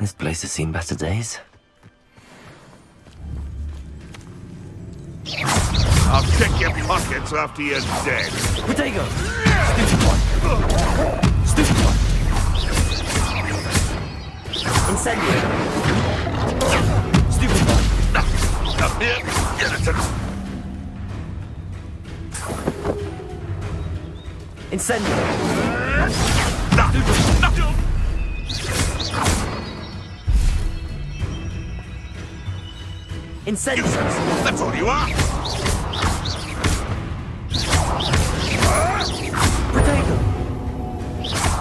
This place has seen better days. I'll check your pockets after you're dead. Protego! Stupid one! Stupid one! Incendio! Stupid one! Up here, get it. Incendio! Incendio! That's all you are. Protego!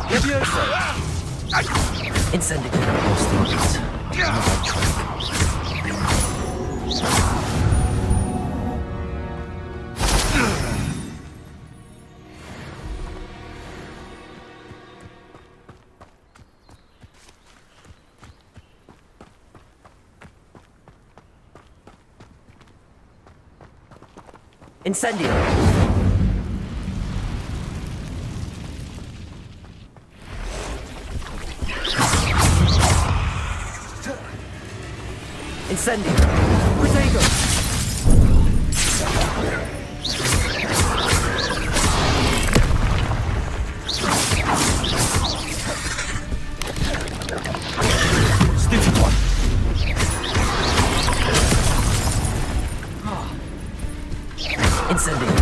Levioso! Incendio! Lost the orbit. On the right track. Incendio! Incendio! Protego! Stupid one! Incendio!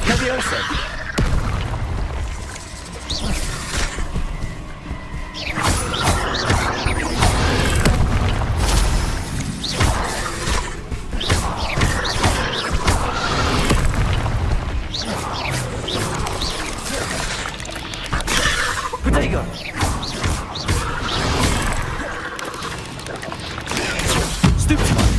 Levioso! Protego! Stupid one!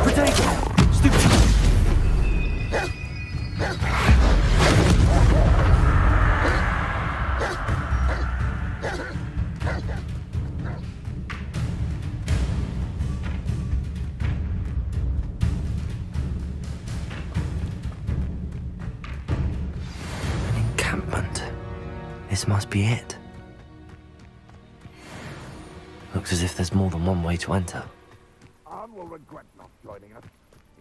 Protego! Stupid one! An encampment. This must be it. Looks as if there's more than one way to enter. Arn will regret not joining us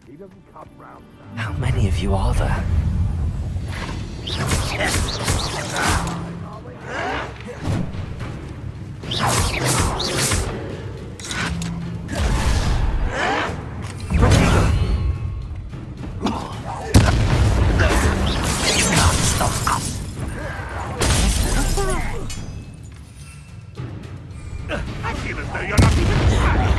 if he doesn't come round now. How many of you are there? Protego! You can't stop us! I feel as though you're not even trying.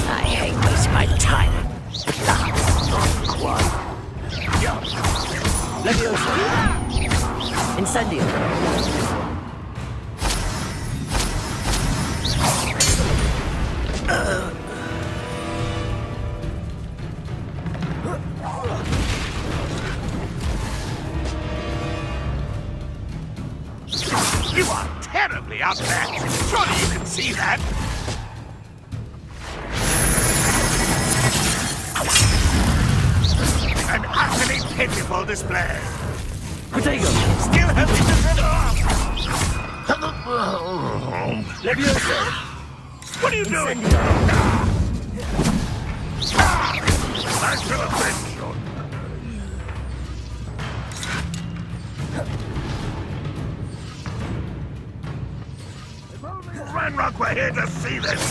I hate wasting my time. Levioso! Incendio! You are terribly outmatched. Surely you can see that. An utterly pitiful display. Protego! Still having to Levioso! What are you doing? Incendio! I shall avenge you. here to see this!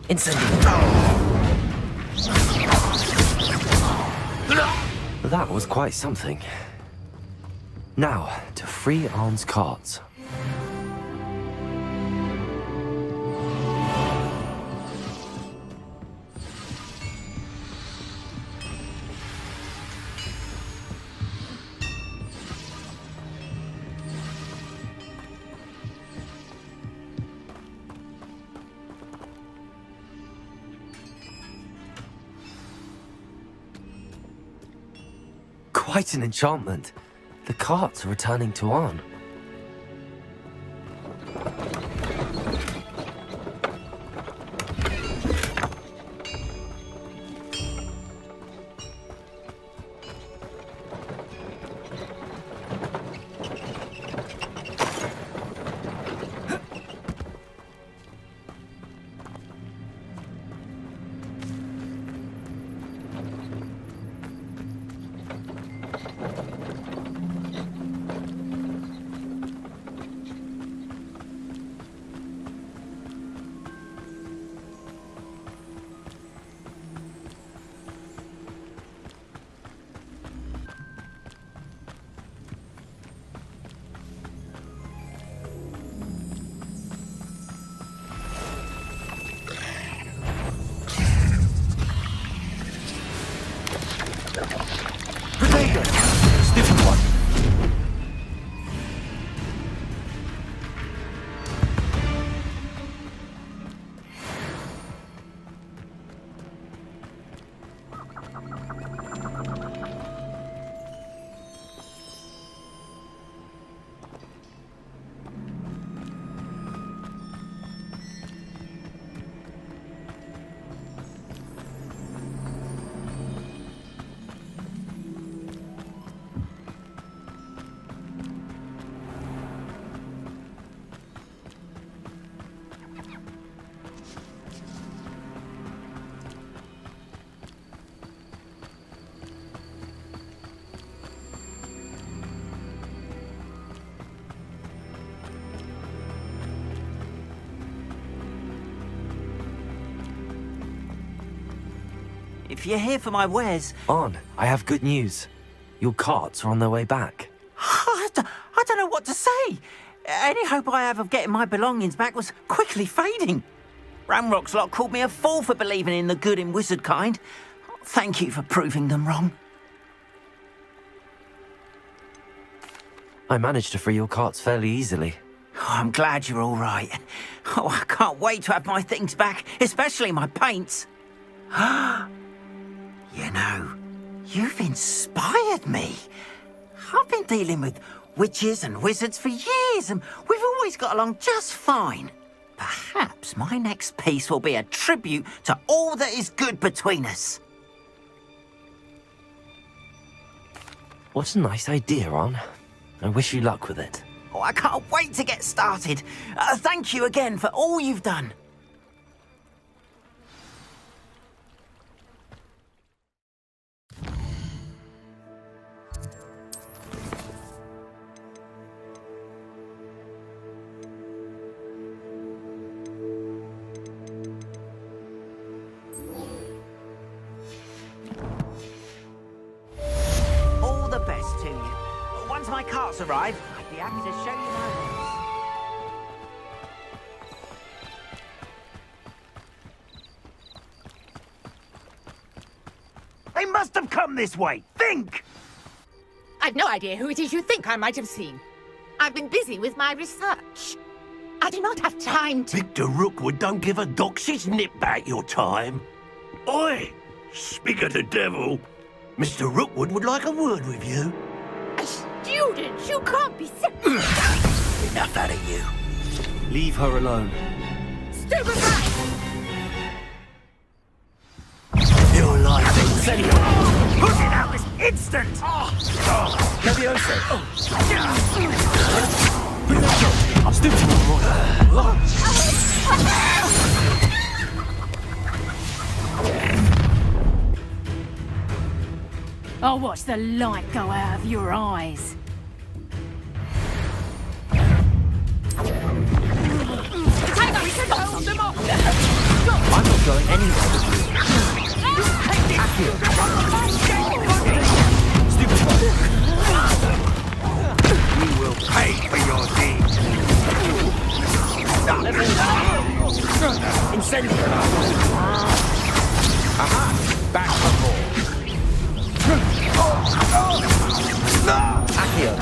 Incendiary. That was quite something. Now, to free Arn's carts. Quite an enchantment. The carts are returning to Arn. Stupid one. If you're here for my wares... Arn, I have good news. Your carts are on their way back. I don't know what to say. Any hope I have of getting my belongings back was quickly fading. Ramrock's lot called me a fool for believing in the good in wizard kind. Thank you for proving them wrong. I managed to free your carts fairly easily. Oh, I'm glad you're all right. Oh, I can't wait to have my things back, especially my paints. You know, you've inspired me. I've been dealing with witches and wizards for years, and we've always got along just fine. Perhaps my next piece will be a tribute to all that is good between us. What a nice idea, Arn. I wish you luck with it. Oh, I can't wait to get started. Thank you again for all you've done. All the best to you. Once my carts arrive, I'd be happy to show you my wares. They must have come this way! Think! I've no idea who it is you think I might have seen. I've been busy with my research. I do not have time to... Victor Rookwood don't give a doxy's nip back your time. Oi! Speak of the devil. Mr. Rookwood would like a word with you. A student? You can't be Enough out of you. Leave her alone. Stupid right! Your life is Put it out this instant! Levioso. Stupid. I'll watch the light go out of your eyes. Tiger, we should hold them off! I'm not going anywhere with you. Accio. Stupid fuck. You will pay for your deeds. Incendio. Aha! Back for more. Accio.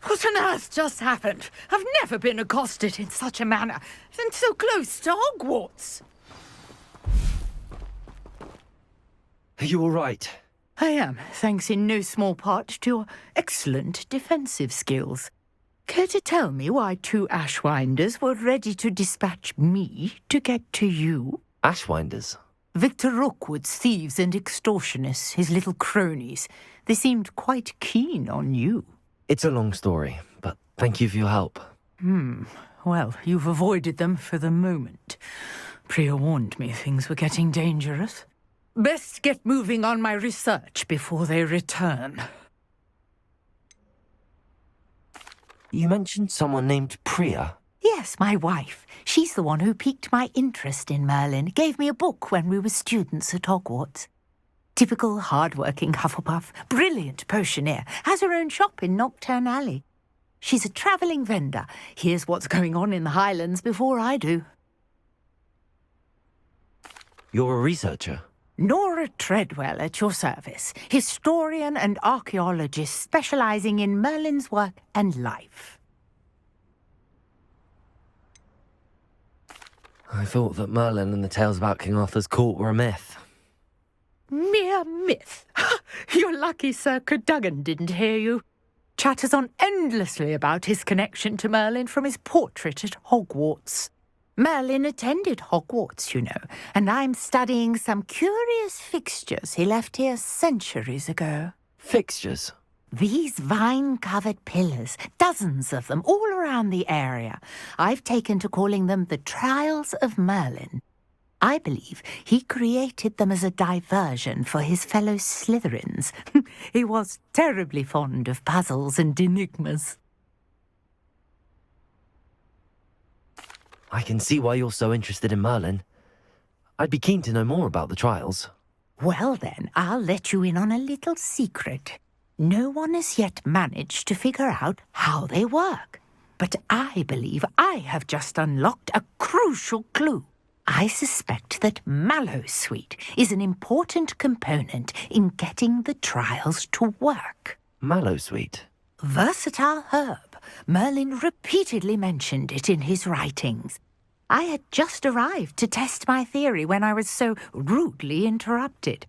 What on earth just happened? I've never been accosted in such a manner, and so close to Hogwarts. Are you all right? I am, thanks in no small part to your excellent defensive skills. Care to tell me why 2 Ashwinders were ready to dispatch me to get to you? Ashwinders. Victor Rookwood's thieves and extortionists, his little cronies. They seemed quite keen on you. It's a long story, but thank you for your help. Well, you've avoided them for the moment. Priya warned me things were getting dangerous. Best get moving on my research before they return. You mentioned someone named Priya. Yes, my wife. She's the one who piqued my interest in Merlin. Gave me a book when we were students at Hogwarts. Typical hard-working Hufflepuff, brilliant potioneer, has her own shop in Nocturne Alley. She's a travelling vendor. Hears what's going on in the Highlands before I do. You're a researcher? Nora Treadwell at your service, historian and archaeologist specialising in Merlin's work and life. I thought that Merlin and the tales about King Arthur's court were a myth. Mere myth. You're lucky Sir Cadogan didn't hear you. Chatters on endlessly about his connection to Merlin from his portrait at Hogwarts. Merlin attended Hogwarts, you know, and I'm studying some curious fixtures he left here centuries ago. Fixtures? These vine-covered pillars, dozens of them, all around the area. I've taken to calling them the Trials of Merlin. I believe he created them as a diversion for his fellow Slytherins. He was terribly fond of puzzles and enigmas. I can see why you're so interested in Merlin. I'd be keen to know more about the trials. Well then, I'll let you in on a little secret. No one has yet managed to figure out how they work. But I believe I have just unlocked a crucial clue. I suspect that Mallowsweet is an important component in getting the trials to work. Mallowsweet? Versatile herb. Merlin repeatedly mentioned it in his writings. I had just arrived to test my theory when I was so rudely interrupted.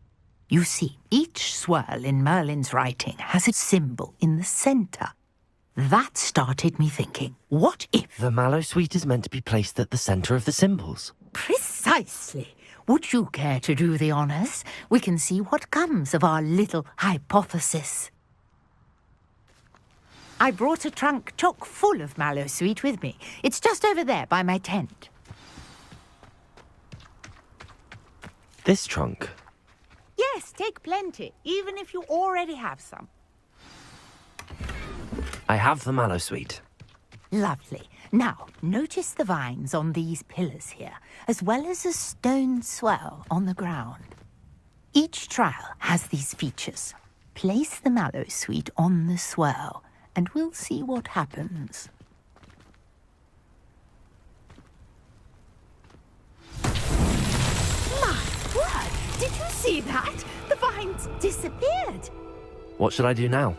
You see, each swirl in Merlin's writing has a symbol in the centre. That started me thinking, what if... The Mallowsweet is meant to be placed at the centre of the symbols. Precisely. Would you care to do the honours? We can see what comes of our little hypothesis. I brought a trunk chock full of Mallowsweet with me. It's just over there by my tent. This trunk? Yes, take plenty, even if you already have some. I have the Mallowsweet. Lovely. Now, notice the vines on these pillars here, as well as a stone swell on the ground. Each trial has these features. Place the Mallowsweet on the swell, and we'll see what happens. My word! Did you see that? The vines disappeared. What should I do now?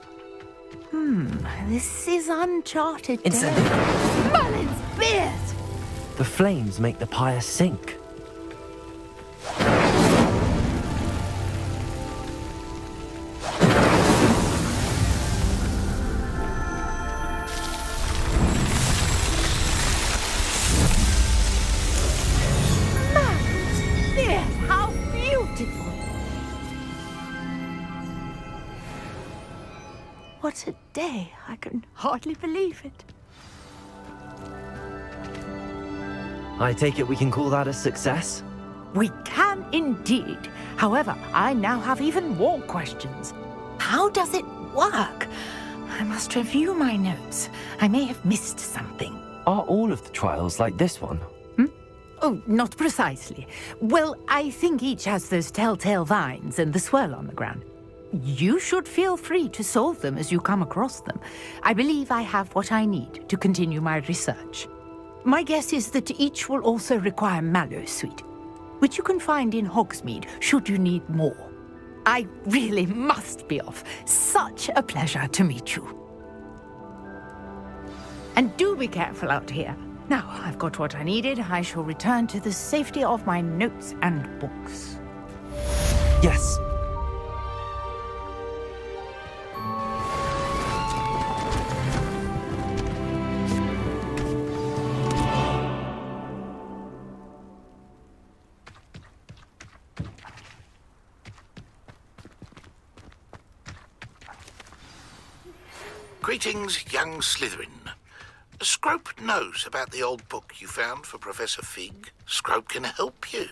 This is uncharted Incendio. territory. Merlin's beard! The flames make the pyre sink. Merlin's beard! How beautiful! What a day! I can hardly believe it. I take it we can call that a success? We can indeed. However, I now have even more questions. How does it work? I must review my notes. I may have missed something. Are all of the trials like this one? Oh, not precisely. Well, I think each has those telltale vines and the swirl on the ground. You should feel free to solve them as you come across them. I believe I have what I need to continue my research. My guess is that each will also require mallowsweet, which you can find in Hogsmeade should you need more. I really must be off. Such a pleasure to meet you. And do be careful out here. Now I've got what I needed, I shall return to the safety of my notes and books. Yes. Greetings, young Slytherin. Scrope knows about the old book you found for Professor Fig. Scrope can help you.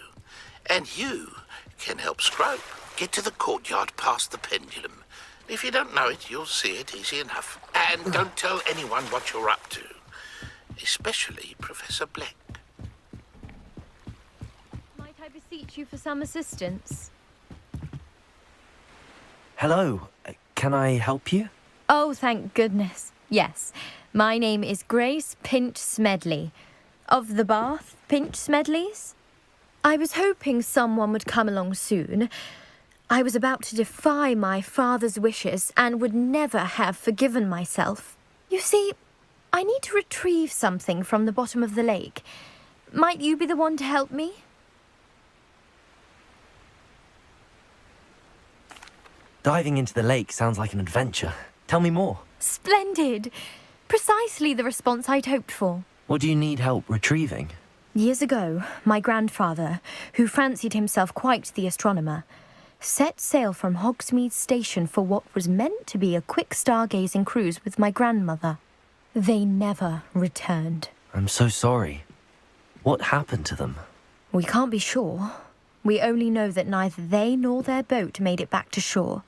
And you can help Scrope get to the courtyard past the pendulum. If you don't know it, you'll see it easy enough. And don't tell anyone what you're up to. Especially Professor Black. Might I beseech you for some assistance? Hello. Can I help you? Oh, thank goodness. Yes. My name is Grace Pinch Smedley, of the Bath Pinch Smedleys. I was hoping someone would come along soon. I was about to defy my father's wishes and would never have forgiven myself. You see, I need to retrieve something from the bottom of the lake. Might you be the one to help me? Diving into the lake sounds like an adventure. Tell me more. Splendid! Precisely the response I'd hoped for. What do you need help retrieving? Years ago, my grandfather, who fancied himself quite the astronomer, set sail from Hogsmeade Station for what was meant to be a quick stargazing cruise with my grandmother. They never returned. I'm so sorry. What happened to them? We can't be sure. We only know that neither they nor their boat made it back to shore.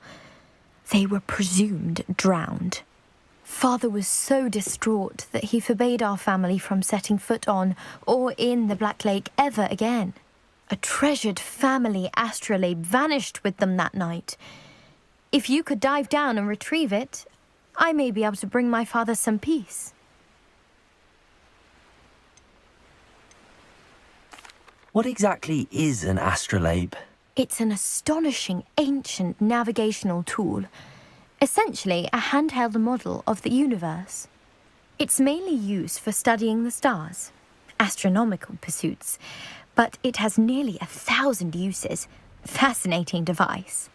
They were presumed drowned. Father was so distraught that he forbade our family from setting foot on or in the Black Lake ever again. A treasured family astrolabe vanished with them that night. If you could dive down and retrieve it, I may be able to bring my father some peace. What exactly is an astrolabe? It's an astonishing ancient navigational tool. Essentially, a handheld model of the universe. It's mainly used for studying the stars, astronomical pursuits, but it has nearly 1,000 uses. Fascinating device.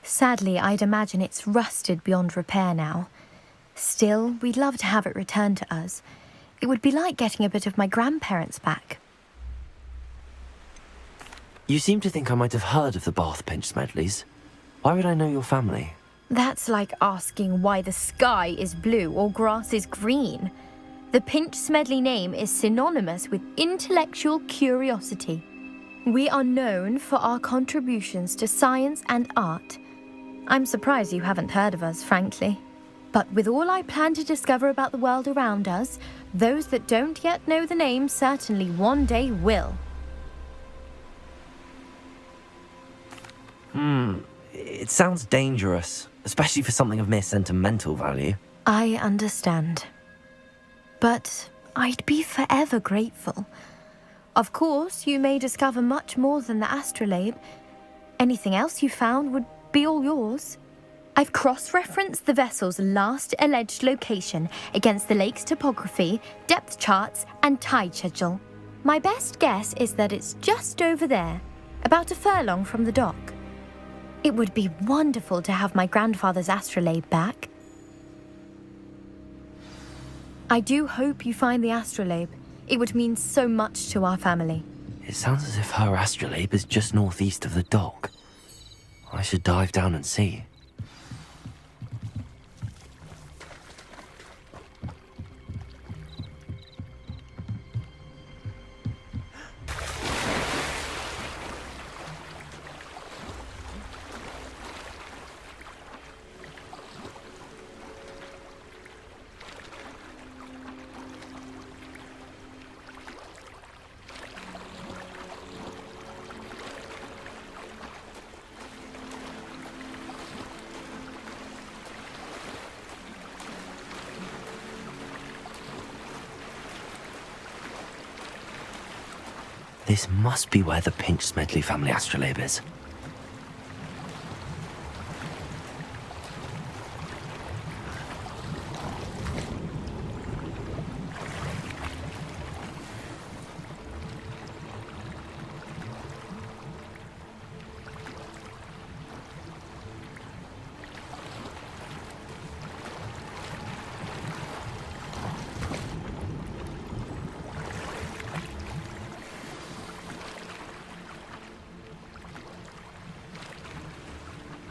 Sadly, I'd imagine it's rusted beyond repair now. Still, we'd love to have it returned to us. It would be like getting a bit of my grandparents back. You seem to think I might have heard of the Bath Pinch Smedleys. Why would I know your family? That's like asking why the sky is blue or grass is green. The Pinch Smedley name is synonymous with intellectual curiosity. We are known for our contributions to science and art. I'm surprised you haven't heard of us, frankly. But with all I plan to discover about the world around us, those that don't yet know the name certainly one day will. It sounds dangerous, especially for something of mere sentimental value. I understand. But I'd be forever grateful. Of course, you may discover much more than the astrolabe. Anything else you found would be all yours. I've cross-referenced the vessel's last alleged location against the lake's topography, depth charts, and tide schedule. My best guess is that it's just over there, about a furlong from the dock. It would be wonderful to have my grandfather's astrolabe back. I do hope you find the astrolabe. It would mean so much to our family. It sounds as if her astrolabe is just northeast of the dock. I should dive down and see. This must be where the Pinch Smedley family astrolabe is.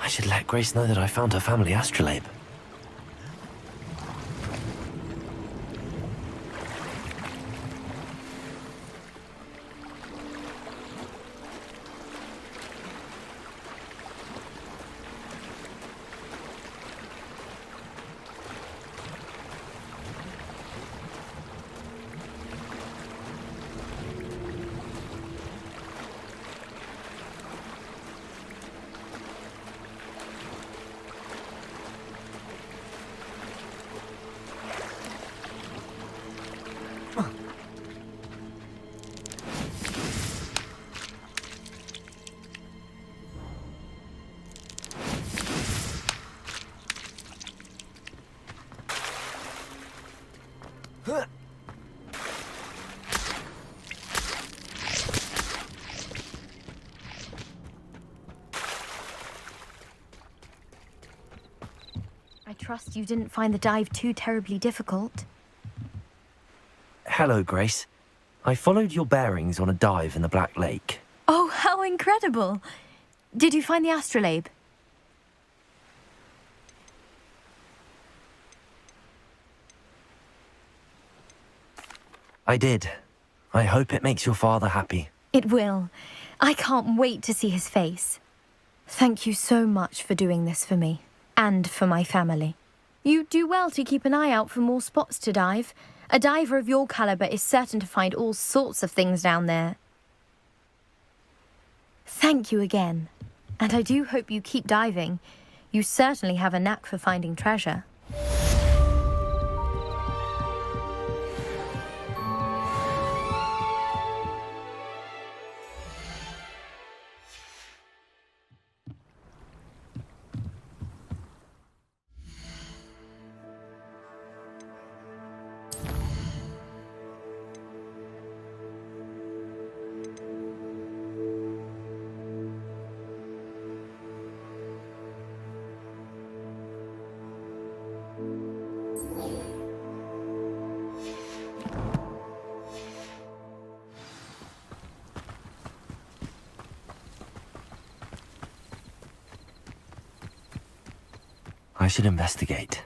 I should let Grace know that I found her family astrolabe. I trust you didn't find the dive too terribly difficult. Hello, Grace. I followed your bearings on a dive in the Black Lake. Oh, how incredible! Did you find the astrolabe? I did. I hope it makes your father happy. It will. I can't wait to see his face. Thank you so much for doing this for me, and for my family. You do well to keep an eye out for more spots to dive. A diver of your caliber is certain to find all sorts of things down there. Thank you again, and I do hope you keep diving. You certainly have a knack for finding treasure. I should investigate.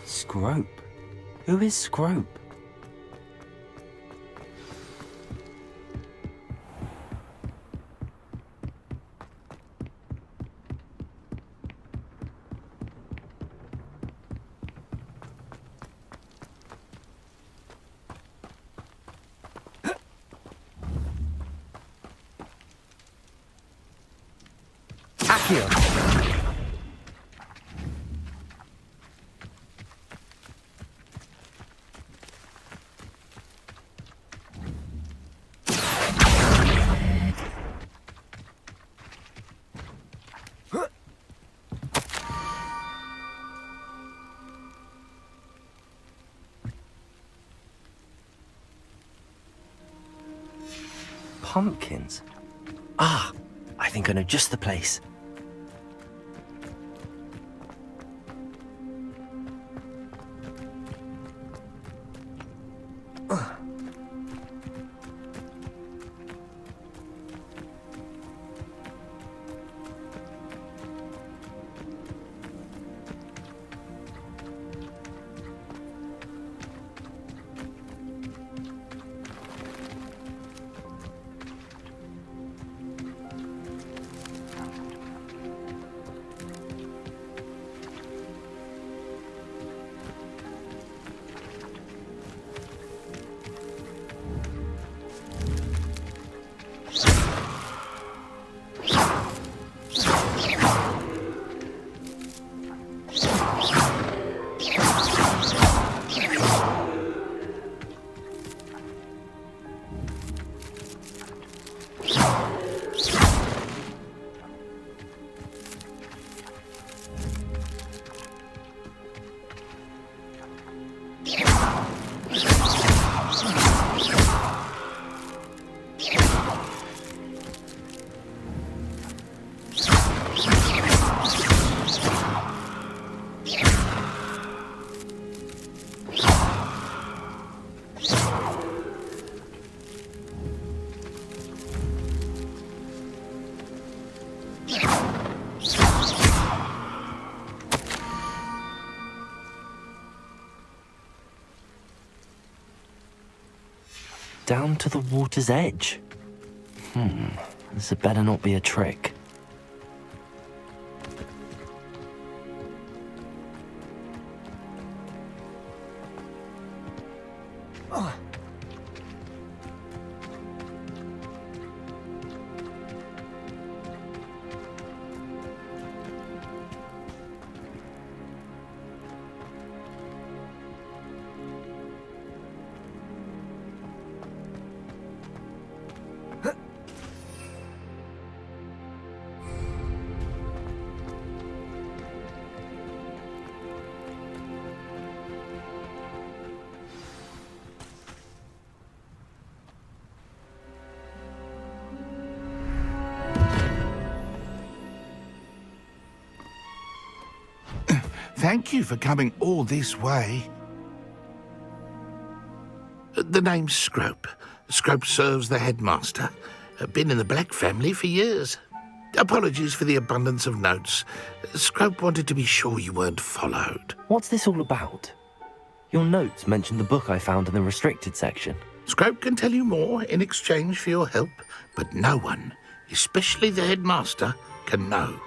Scrope? Who is Scrope? Here. Pumpkins? Ah, I think I know just the place. Down to the water's edge. This had better not be a trick. Thank you for coming all this way. The name's Scrope. Scrope serves the headmaster. Been in the Black family for years. Apologies for the abundance of notes. Scrope wanted to be sure you weren't followed. What's this all about? Your notes mentioned the book I found in the restricted section. Scrope can tell you more in exchange for your help, but no one, especially the headmaster, can know.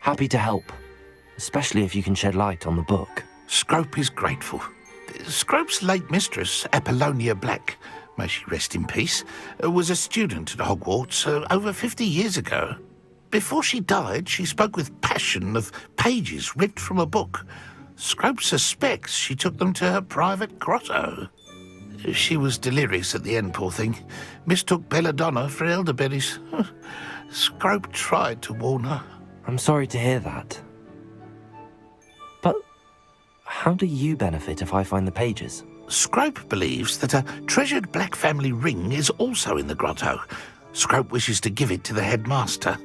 Happy to help, especially if you can shed light on the book. Scrope is grateful. Scrope's late mistress, Apollonia Black, may she rest in peace, was a student at Hogwarts over 50 years ago. Before she died, she spoke with passion of pages ripped from a book. Scrope suspects she took them to her private grotto. She was delirious at the end, poor thing. Mistook belladonna for elderberries. Scrope tried to warn her. I'm sorry to hear that. But how do you benefit if I find the pages? Scrope believes that a treasured Black family ring is also in the grotto. Scrope wishes to give it to the headmaster.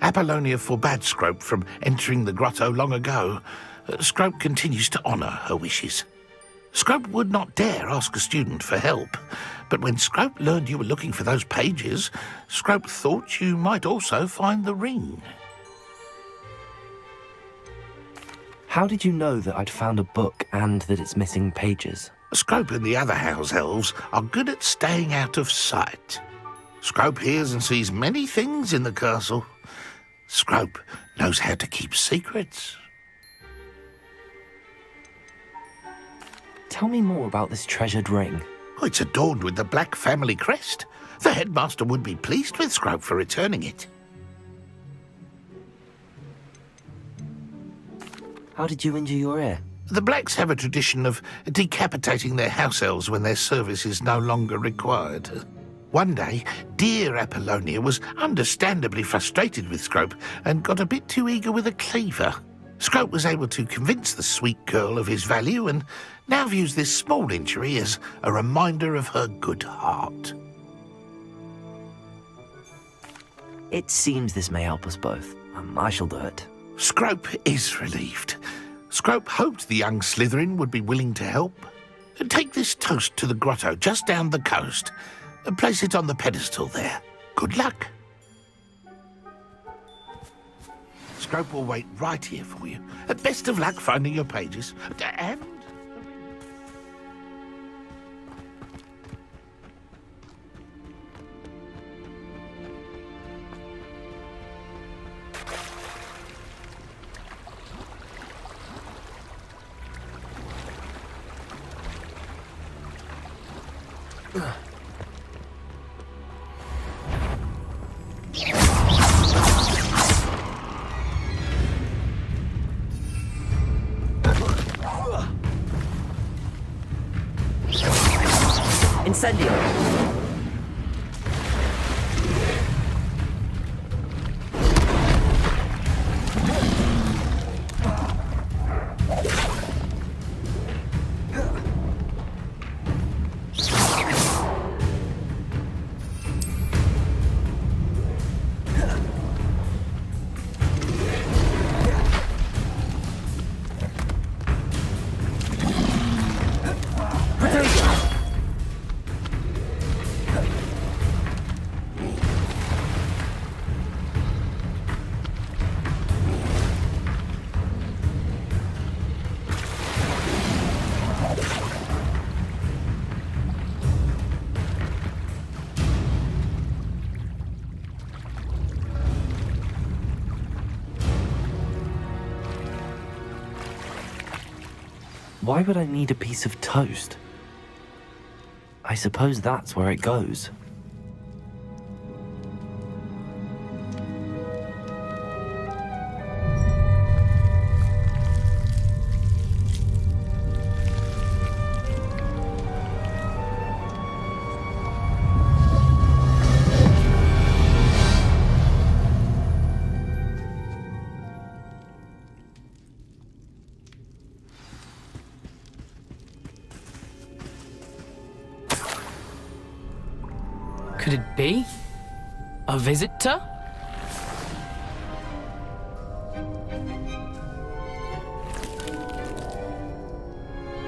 Apollonia forbade Scrope from entering the grotto long ago. Scrope continues to honour her wishes. Scrope would not dare ask a student for help, but when Scrope learned you were looking for those pages, Scrope thought you might also find the ring. How did you know that I'd found a book and that it's missing pages? Scrope and the other house elves are good at staying out of sight. Scrope hears and sees many things in the castle. Scrope knows how to keep secrets. Tell me more about this treasured ring. Oh, it's adorned with the Black family crest. The headmaster would be pleased with Scrope for returning it. How did you injure your ear? The Blacks have a tradition of decapitating their house elves when their service is no longer required. One day, dear Apollonia was understandably frustrated with Scrope and got a bit too eager with a cleaver. Scrope was able to convince the sweet girl of his value and now views this small injury as a reminder of her good heart. It seems this may help us both. I shall do it. Scrope is relieved. Scrope hoped the young Slytherin would be willing to help. Take this toast to the grotto just down the coast and place it on the pedestal there. Good luck. Scrope will wait right here for you. Best of luck finding your pages. And... Incendio! Why would I need a piece of toast? I suppose that's where it goes. Could it be? A visitor?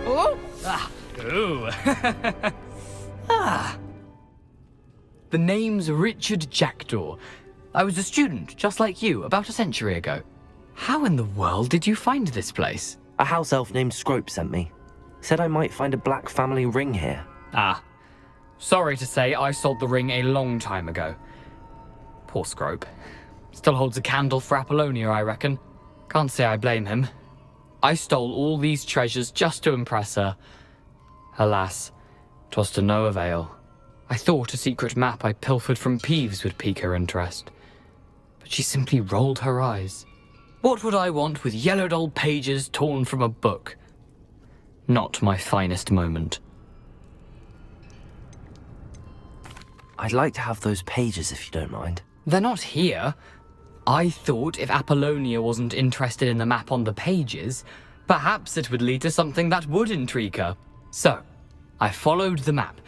Oh! Ah! Ooh! Ah! The name's Richard Jackdaw. I was a student, just like you, about a century ago. How in the world did you find this place? A house elf named Scrope sent me. Said I might find a Black family ring here. Ah. Sorry to say, I sold the ring a long time ago. Poor Scrope. Still holds a candle for Apollonia, I reckon. Can't say I blame him. I stole all these treasures just to impress her. Alas, 'twas to no avail. I thought a secret map I pilfered from Peeves would pique her interest. But she simply rolled her eyes. What would I want with yellowed old pages torn from a book? Not my finest moment. I'd like to have those pages if you don't mind. They're not here. I thought if Apollonia wasn't interested in the map on the pages, perhaps it would lead to something that would intrigue her. So, I followed the map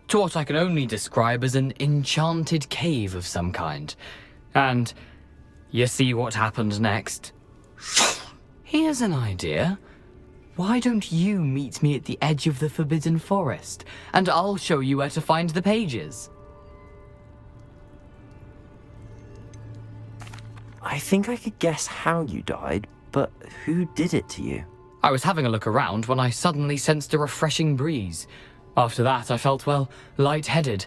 to what I can only describe as an enchanted cave of some kind. And you see what happened next? Here's an idea. Why don't you meet me at the edge of the Forbidden Forest, and I'll show you where to find the pages. I think I could guess how you died, but who did it to you? I was having a look around when I suddenly sensed a refreshing breeze. After that, I felt, well, lightheaded.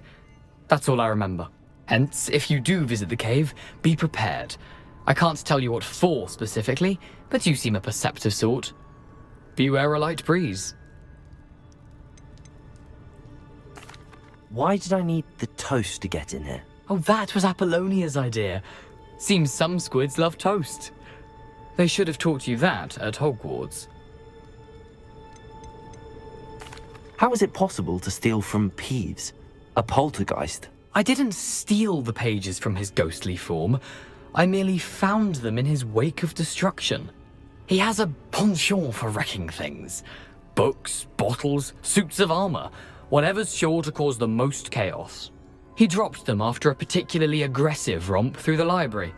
That's all I remember. Hence, if you do visit the cave, be prepared. I can't tell you what for specifically, but you seem a perceptive sort. Beware a light breeze. Why did I need the toast to get in here? Oh, that was Apollonia's idea. Seems some squids love toast. They should have taught you that at Hogwarts. How is it possible to steal from Peeves, a poltergeist? I didn't steal the pages from his ghostly form. I merely found them in his wake of destruction. He has a penchant for wrecking things. Books, bottles, suits of armor, whatever's sure to cause the most chaos. He dropped them after a particularly aggressive romp through the library.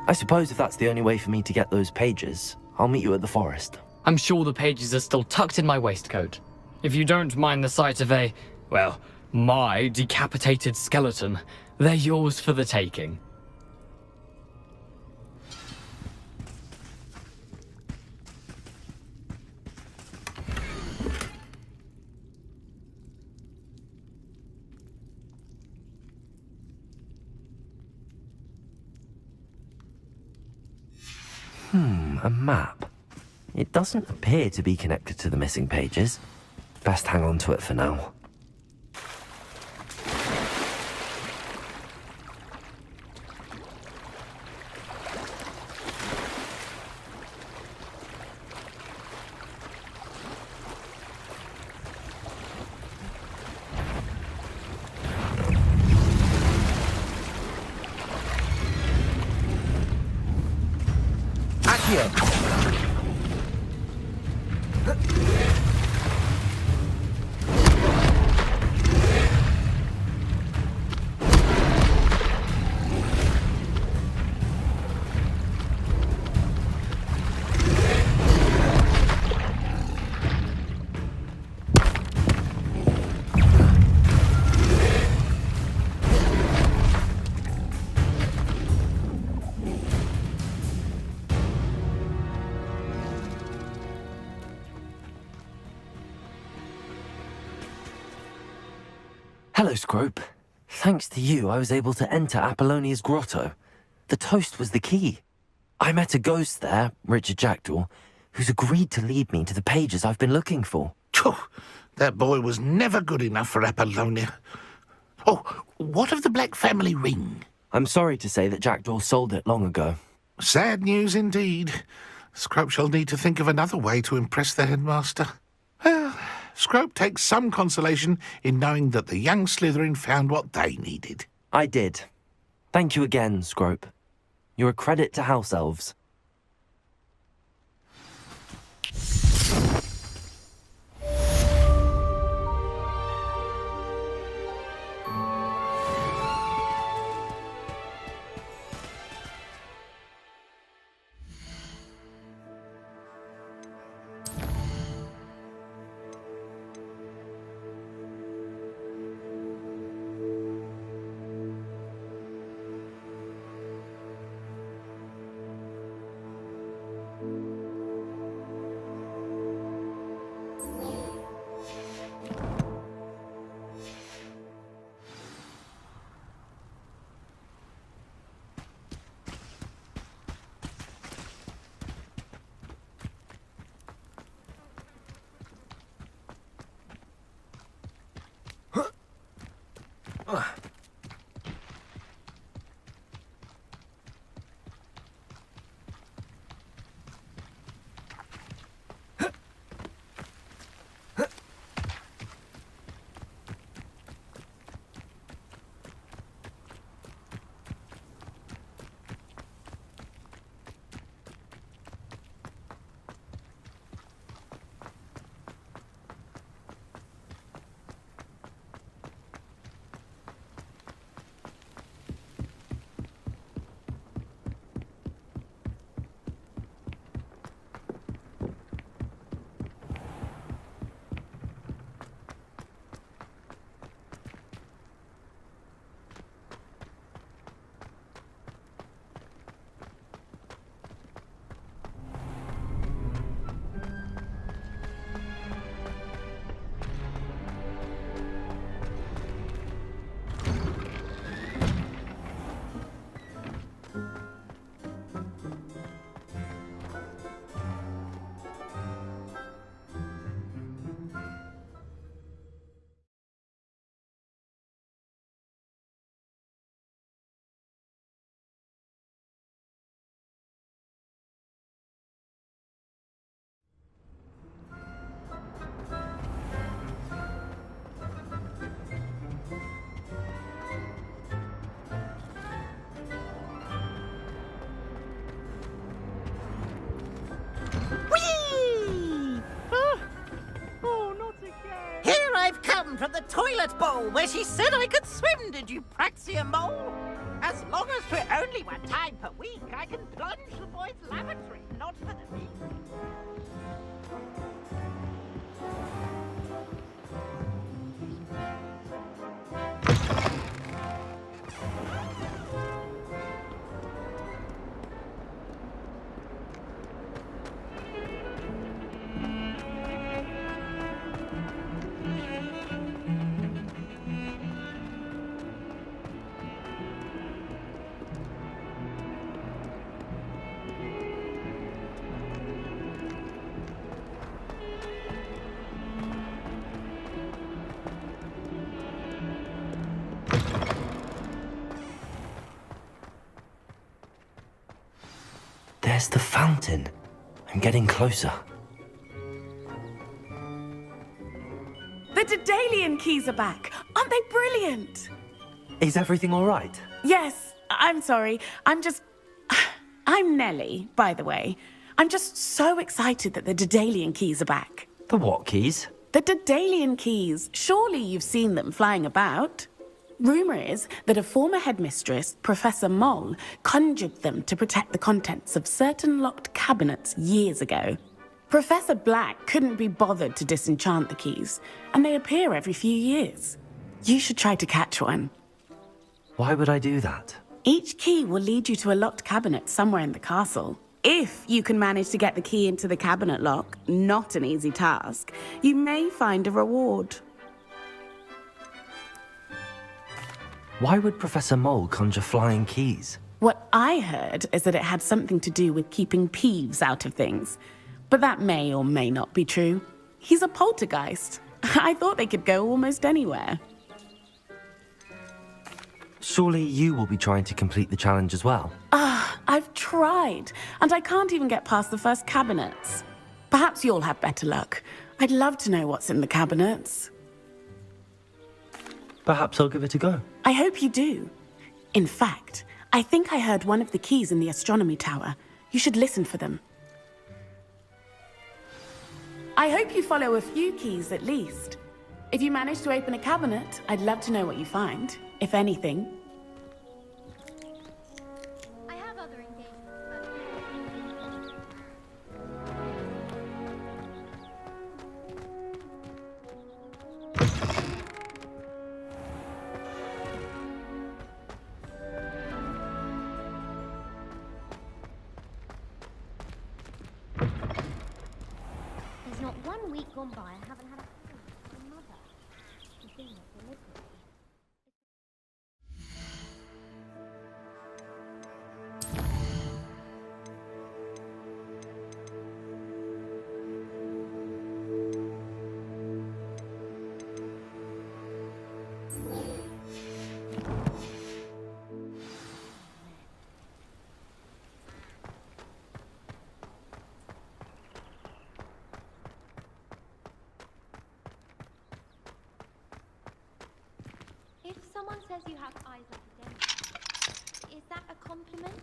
I suppose if that's the only way for me to get those pages, I'll meet you at the forest. I'm sure the pages are still tucked in my waistcoat. If you don't mind the sight of my decapitated skeleton, they're yours for the taking. A map. It doesn't appear to be connected to the missing pages. Best hang on to it for now. Hello, Scrope. Thanks to you, I was able to enter Apollonia's grotto. The toast was the key. I met a ghost there, Richard Jackdaw, who's agreed to lead me to the pages I've been looking for. Phew, that boy was never good enough for Apollonia. Oh, what of the Black family ring? I'm sorry to say that Jackdaw sold it long ago. Sad news indeed. Scrope shall need to think of another way to impress the headmaster. Well, Scrope takes some consolation in knowing that the young Slytherin found what they needed. I did. Thank you again, Scrope. You're a credit to House Elves. one from the toilet bowl where she said I could swim, did you, Praxia Mole? As long as for only one time per week, I can plunge the boys' lavatory, not for the week. There's the fountain. I'm getting closer. The Daedalian keys are back. Aren't they brilliant? Is everything all right? Yes, I'm sorry. I'm Nellie, by the way. I'm just so excited that the Daedalian keys are back. The what keys? The Daedalian keys. Surely you've seen them flying about. Rumour is that a former headmistress, Professor Mole, conjured them to protect the contents of certain locked cabinets years ago. Professor Black couldn't be bothered to disenchant the keys, and they appear every few years. You should try to catch one. Why would I do that? Each key will lead you to a locked cabinet somewhere in the castle. If you can manage to get the key into the cabinet lock, not an easy task, you may find a reward. Why would Professor Mole conjure flying keys? What I heard is that it had something to do with keeping Peeves out of things. But that may or may not be true. He's a poltergeist. I thought they could go almost anywhere. Surely you will be trying to complete the challenge as well. I've tried, and I can't even get past the first cabinets. Perhaps you'll have better luck. I'd love to know what's in the cabinets. Perhaps I'll give it a go. I hope you do. In fact, I think I heard one of the keys in the astronomy tower. You should listen for them. I hope you follow a few keys at least. If you manage to open a cabinet, I'd love to know what you find, if anything. I have other engagements. There's not 1 week gone by I haven't had a call from Mother. The thing that delivered. If someone says you have eyes like a dentist, is that a compliment?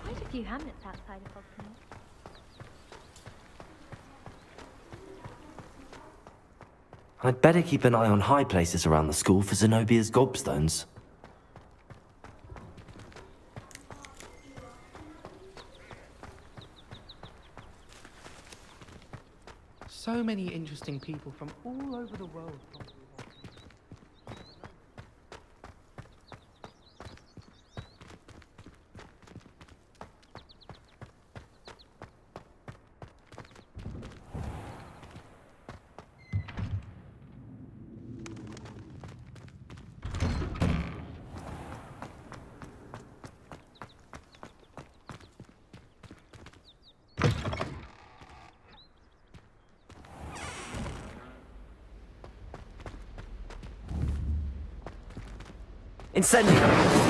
Quite a few hamlets outside of Hogwarts. I'd better keep an eye on high places around the school for Zenobia's gobstones. So many interesting people from all over the world. Incendio!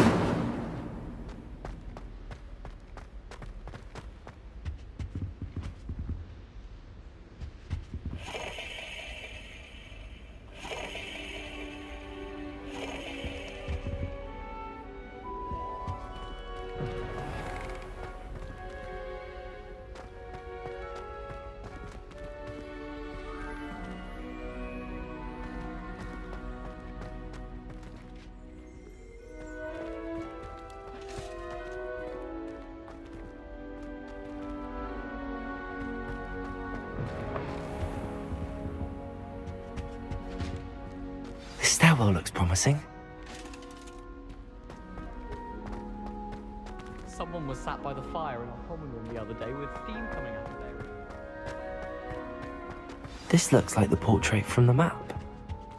The stairwell looks promising. Someone was sat by the fire in our common room the other day with steam coming out of there. This looks like the portrait from the map.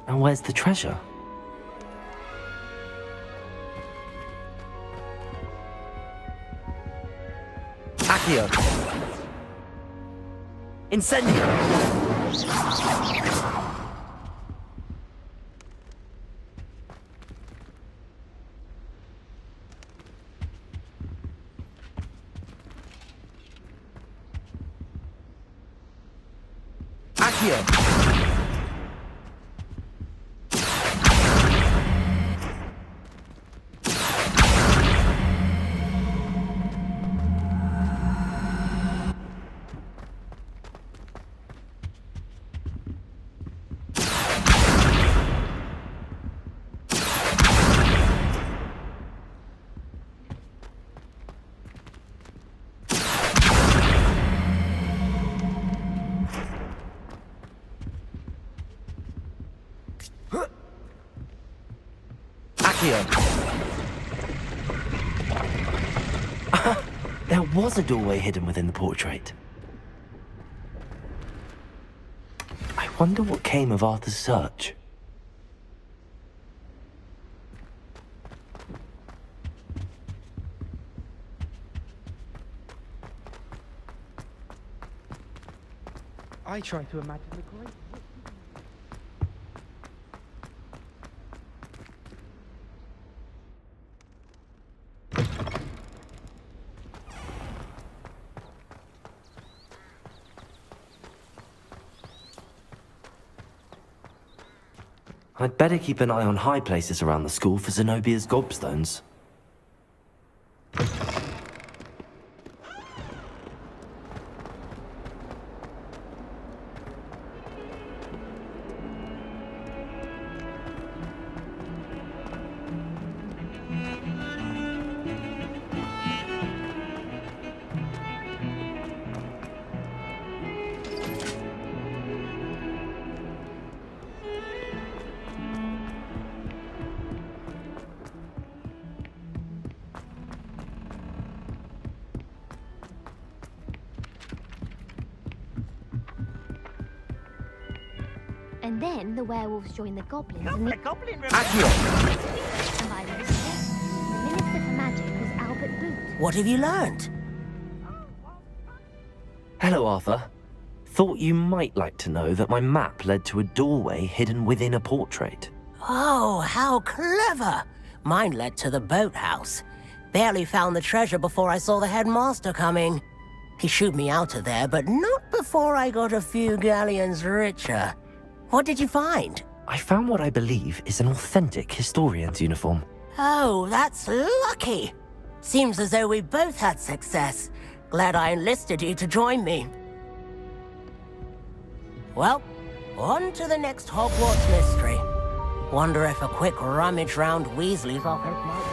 Now where's the treasure? Accio! Incendio! Accio! There was a doorway hidden within the portrait. I wonder what came of Arthur's search. I try to imagine the great... I'd better keep an eye on high places around the school for Zenobia's gobstones. And then the werewolves joined the goblins and the... Goblin And by the Minister for Magic was Albert Boot. What have you learned? Hello, Arthur. Thought you might like to know that my map led to a doorway hidden within a portrait. Oh, how clever! Mine led to the boathouse. Barely found the treasure before I saw the headmaster coming. He shooed me out of there, but not before I got a few galleons richer. What did you find? I found what I believe is an authentic historian's uniform. Oh, that's lucky. Seems as though we both had success. Glad I enlisted you to join me. Well, on to the next Hogwarts mystery. Wonder if a quick rummage round Weasley's office might...